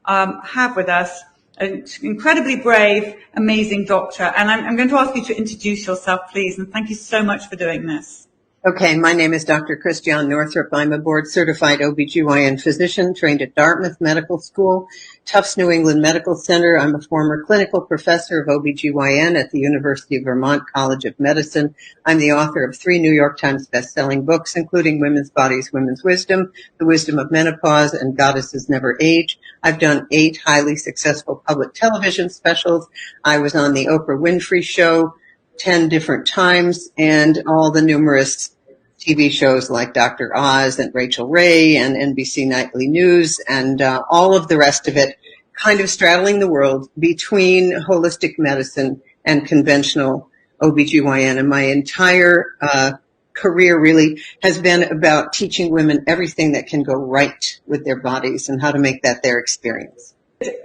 have with us an incredibly brave, amazing doctor. And I'm going to ask you to introduce yourself, please. And thank you so much for doing this. Okay, my name is Dr. Christiane Northrup. I'm a board-certified OBGYN physician trained at Dartmouth Medical School, Tufts New England Medical Center. I'm a former clinical professor of OBGYN at the University of Vermont College of Medicine. I'm the author of 3 New York Times best-selling books, including Women's Bodies, Women's Wisdom, The Wisdom of Menopause, and Goddesses Never Age. I've done 8 highly successful public television specials. I was on the Oprah Winfrey Show 10 different times, and all the numerous TV shows like Dr. Oz and Rachel Ray and NBC Nightly News and all of the rest of it, kind of straddling the world between holistic medicine and conventional OBGYN. And my entire career really has been about teaching women everything that can go right with their bodies and how to make that their experience.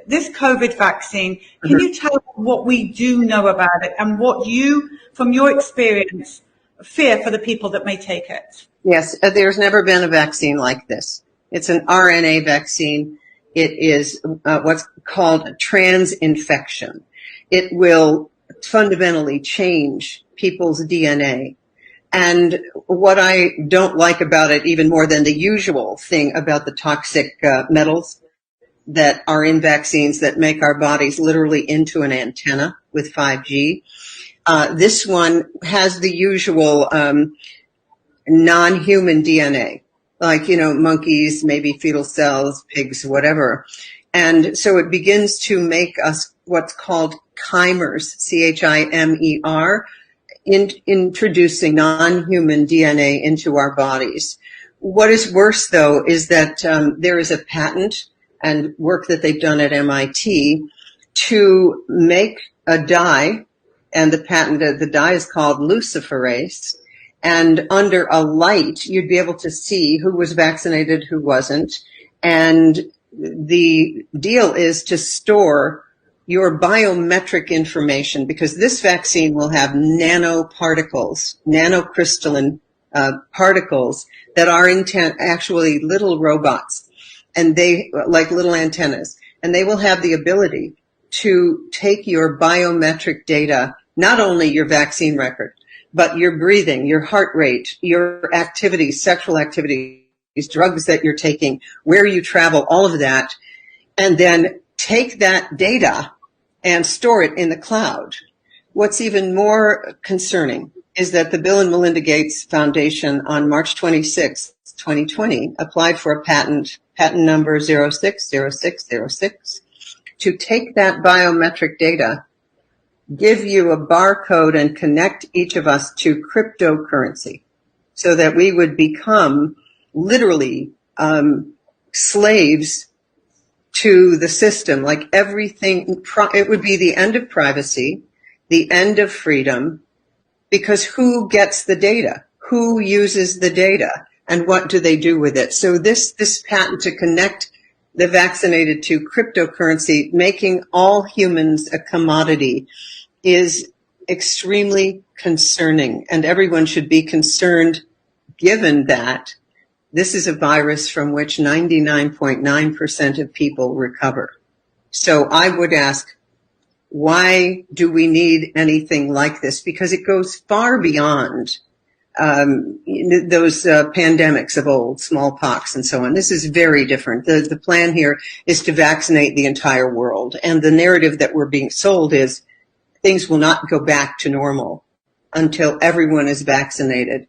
This COVID vaccine, can you tell us what we do know about it and what you, from your experience, fear for the people that may take it? Yes, there's never been a vaccine like this. It's an RNA vaccine. It is what's called a transinfection. It will fundamentally change people's DNA. And what I don't like about it, even more than the usual thing about the toxic metals that are in vaccines that make our bodies literally into an antenna with 5G. This one has the usual non-human DNA, like, monkeys, maybe fetal cells, pigs, whatever. And so it begins to make us what's called chimers, C-H-I-M-E-R, introducing non-human DNA into our bodies. What is worse, though, is that there is a patent and work that they've done at MIT to make a dye, and the dye is called luciferase, and under a light you'd be able to see who was vaccinated, who wasn't, and the deal is to store your biometric information, because this vaccine will have nanoparticles, nanocrystalline particles that are actually little robots, and they, like little antennas, and they will have the ability to take your biometric data, not only your vaccine record, but your breathing, your heart rate, your activities, sexual activities, drugs that you're taking, where you travel, all of that, and then take that data and store it in the cloud. What's even more concerning is that the Bill and Melinda Gates Foundation on March 26, 2020, applied for a patent number 060606, to take that biometric data, give you a barcode, and connect each of us to cryptocurrency so that we would become literally slaves to the system. Like everything, it would be the end of privacy, the end of freedom, because who gets the data? Who uses the data? And what do they do with it? So this patent to connect the vaccinated to cryptocurrency, making all humans a commodity, is extremely concerning. And everyone should be concerned, given that this is a virus from which 99.9% of people recover. So I would ask, why do we need anything like this? Because it goes far beyond those pandemics of old, smallpox and so on. This is very different. The plan here is to vaccinate the entire world. And the narrative that we're being sold is things will not go back to normal until everyone is vaccinated.